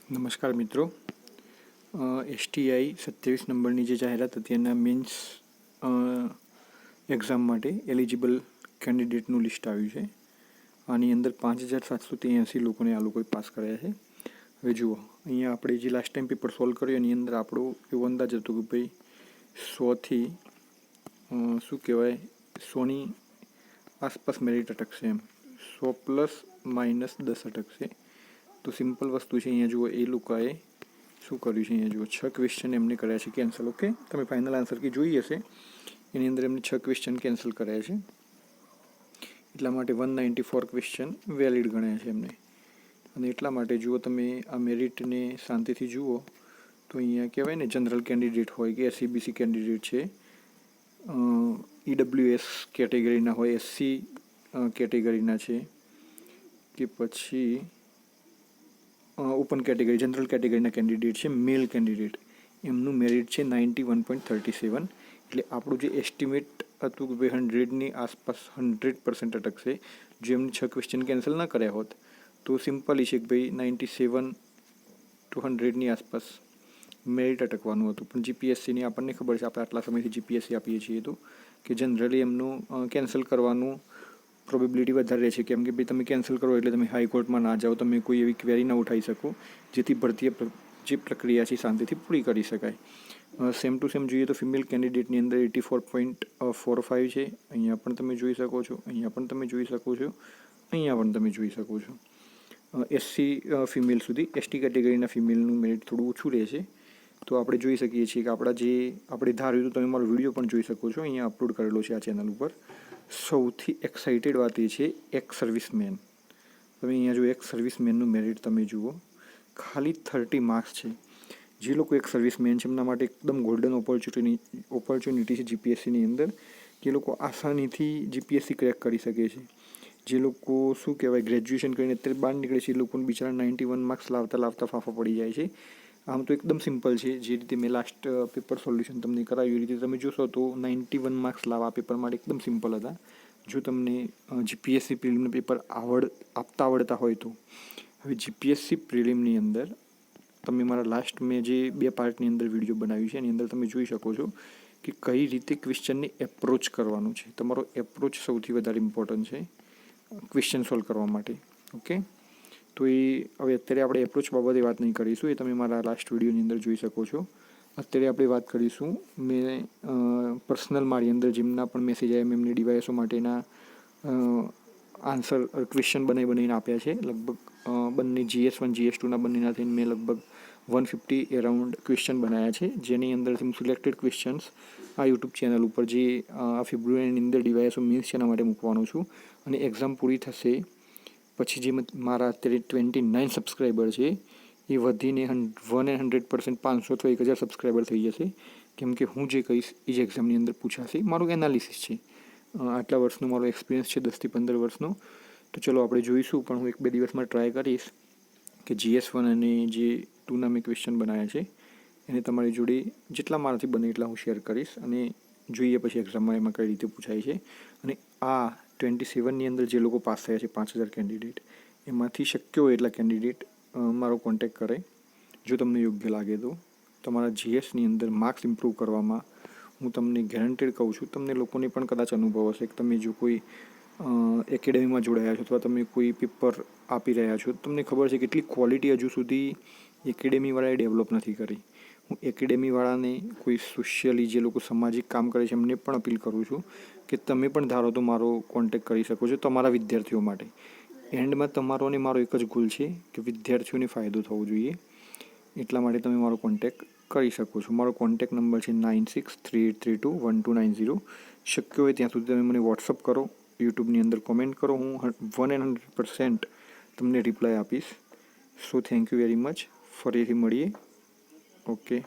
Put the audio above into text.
નમસ્કાર મિત્રો, એસટીઆઈ 27 નંબરની જે જાહેરાત હતી એના મેન્સ એક્ઝામ માટે એલિજિબલ કેન્ડિડેટનું લિસ્ટ આવ્યું છે. આની અંદર 5783 લોકોને આ લોકોએ પાસ કર્યા છે. હવે જુઓ, અહીંયા આપણે જે લાસ્ટ ટાઈમ પેપર સોલ્વ કર્યો એની અંદર આપણો એવો અંદાજ હતો કે ભાઈ 100થી શું કહેવાય 100ની આસપાસ મેરિટ અટકશે એમ, 100 ± 10 અટકશે. તો સિમ્પલ વસ્તુ છે. અહીંયા જુઓ, એ લોકોએ શું કર્યું છે, અહીંયા જુઓ 6 ક્વેશ્ચન એમને કર્યા છે કેન્સલ. ઓકે, તમે ફાઇનલ આન્સર કી જોઈ હશે, એની અંદર એમને 6 ક્વેશ્ચન કેન્સલ કર્યા છે. એટલા માટે 194 ક્વેશ્ચન વેલિડ ગણ્યા છે એમને. અને એટલા માટે જુઓ, તમે આ મેરિટને શાંતિથી જુઓ તો અહીંયા કહેવાય ને, જનરલ કેન્ડિડેટ હોય કે SCBC કેન્ડિડેટ છે, EWS કેટેગરીના હોય, SC કેટેગરીના છે, કે પછી ઓપન કેટેગરી જનરલ કેટેગરીના કેન્ડિડેટ છે, મેલ કેન્ડિડેટ, એમનું મેરિટ છે 91.37. એટલે આપણું જે એસ્ટિમેટ હતું કે ભાઈ 100ની આસપાસ 100% અટકશે. જો એમને 6 ક્વેશ્ચન કેન્સલ ના કર્યા હોત તો સિમ્પલી છે કે ભાઈ 97 to 100ની આસપાસ મેરિટ અટકવાનું હતું. પણ GPSCની આપણને ખબર છે, આપણે આટલા સમયથી GPSC આપીએ છીએ તો કે જનરલી એમનું કેન્સલ કરવાનું પ્રોબેબિલિટી વધારે રહે છે. કેમ કે ભાઈ તમે કેન્સલ કરો એટલે તમે હાઈકોર્ટમાં ના જાઓ, તમે કોઈ એવી ક્વેરી ના ઉઠાવી શકો જેથી ભરતી જે પ્રક્રિયા છે શાંતિથી પૂરી કરી શકાય. સેમ ટુ સેમ જોઈએ તો ફિમેલ કેન્ડિડેટની અંદર 84.45 છે. અહીંયા પણ તમે જોઈ શકો છો, અહીંયા પણ તમે જોઈ શકો છો, અહીંયા પણ તમે જોઈ શકો છો. SC ફિમેલ સુધી, ST કેટેગરીના ફિમેલનું મેરિટ થોડું ઓછું રહે છે. તો આપણે જોઈ શકીએ છીએ કે આપણે ધાર્યું તો તમે મારો વિડીયો પણ જોઈ શકો છો, અહીંયા અપલોડ કરેલો છે આ ચેનલ ઉપર. સૌથી એક્સાઇટેડ વાત એ છે એક્સ સર્વિસમેન. તમે અહીંયા જો એક્સ સર્વિસમેનનું મેરિટ તમે જુઓ, ખાલી 30 માર્ક્સ છે. જે લોકો એક સર્વિસમેન છે એમના માટે એકદમ ગોલ્ડન ઓપોર્ચ્યુનિટી છે GPSCની અંદર, કે લોકો આસાનીથી GPSC ક્રેક કરી શકે છે. જે લોકો શું કહેવાય ગ્રેજ્યુએશન કરીને અત્યારે બહાર નીકળે છે, એ લોકોને બિચારા 91 માર્ક્સ લાવતા ફાફા પડી જાય છે. આમ તો એકદમ સિમ્પલ છે. જે રીતે મેં લાસ્ટ પેપર સોલ્યુશન તમને કરાવ્યું એ રીતે તમે જોશો તો 91 માર્ક્સ લાવવા આ પેપર માટે એકદમ સિમ્પલ હતા. જો તમને GPSC પ્રિલિમનું પેપર આપતા આવડતા હોય તો. હવે GPSC પ્રિલિમની અંદર તમે મારા લાસ્ટ મેં જે 2 પાર્ટની અંદર વિડીયો બનાવ્યું છે એની અંદર તમે જોઈ શકો છો કે કઈ રીતે ક્વેશ્ચનને એપ્રોચ કરવાનું છે. તમારો એપ્રોચ સૌથી વધારે ઇમ્પોર્ટન્ટ છે ક્વેશ્ચન સોલ્વ કરવા માટે. ઓકે, તો એ હવે અત્યારે આપણે એપ્રોચ બાબતે વાત નહીં કરીશું, એ તમે મારા લાસ્ટ વિડીયોની અંદર જોઈ શકો છો. અત્યારે આપણે વાત કરીશું, મેં પર્સનલ મારી અંદર જેમના પણ મેસેજ આવ્યા એમની ડિવાઇસો માટેના આન્સર ક્વેશ્ચન બનાવીને આપ્યા છે. લગભગ બંને GS1 GS2ના બંનેના થઈને મેં લગભગ 150 એરાઉન્ડ ક્વેશ્ચન બનાવ્યા છે, જેની અંદરથી હું સિલેક્ટેડ ક્વેશ્ચન્સ આ યુટ્યુબ ચેનલ ઉપર જે આ ફેબ્રુઆરીની અંદર ડિવાઇસો મીન્સ છે એના માટે મૂકવાનો છું. અને એક્ઝામ પૂરી થશે પછી જે મારા અત્યારે 29 સબસ્ક્રાઈબર છે એ વધીને 100% 500 અથવા 1000 સબસ્ક્રાઈબર થઈ જશે. કેમ કે હું જે કહીશ એ જ એક્ઝામની અંદર પૂછાશે. મારું એનાલિસિસ છે, આટલા વર્ષનો મારો એક્સપિરિયન્સ છે, 10 થી 15 વર્ષનો. તો ચલો આપણે જોઈશું, પણ હું 1-2 દિવસમાં ટ્રાય કરીશ કે GS1 અને જે 2ના મેં ક્વેશ્ચન બનાવ્યા છે એને તમારી જોડે જેટલા મારાથી બને એટલા હું શેર કરીશ, અને જોઈએ પછી એક્ઝામમાં એમાં કઈ રીતે પૂછાય છે. અને આ 27ની અંદર જે લોકો પાસ થયા છે 5000 કેન્ડિડેટ, એમાંથી શક્ય હોય એટલા કેન્ડિડેટ મારો કોન્ટેક્ટ કરે જો તમને યોગ્ય લાગે તો. તમારા GSની અંદર માર્ક્સ ઇમ્પ્રૂવ કરવામાં હું તમને ગેરંટેડ કહું છું. તમને લોકોને પણ કદાચ અનુભવ હશે કે તમે જો કોઈ એકેડેમીમાં જોડાયા છો અથવા તમે કોઈ પેપર આપી રહ્યા છો, તમને ખબર છે કેટલી ક્વોલિટી હજુ સુધી એકેડેમીવાળાએ ડેવલપ નથી કરી. હું એકેડેમીવાળાને, કોઈ સોશિયલી જે લોકો સામાજિક કામ કરે છે એમને પણ અપીલ કરું છું કે તમે પણ ધારો તો મારો કોન્ટેક્ટ કરી શકો છો તમારા વિદ્યાર્થીઓ માટે. એન્ડમાં તમારો અને મારો એક જ ગોલ છે કે વિદ્યાર્થીઓને ફાયદો થવો જોઈએ. એટલા માટે તમે મારો કોન્ટેક્ટ કરી શકો છો. મારો કોન્ટેક્ટ નંબર છે 9638321290. શક્ય હોય ત્યાં સુધી તમે મને વોટ્સઅપ કરો, યુટ્યુબની અંદર કોમેન્ટ કરો, હું 100% તમને રિપ્લાય આપીશ. So thank you very much. ફરીથી મળીએ. ઓકે.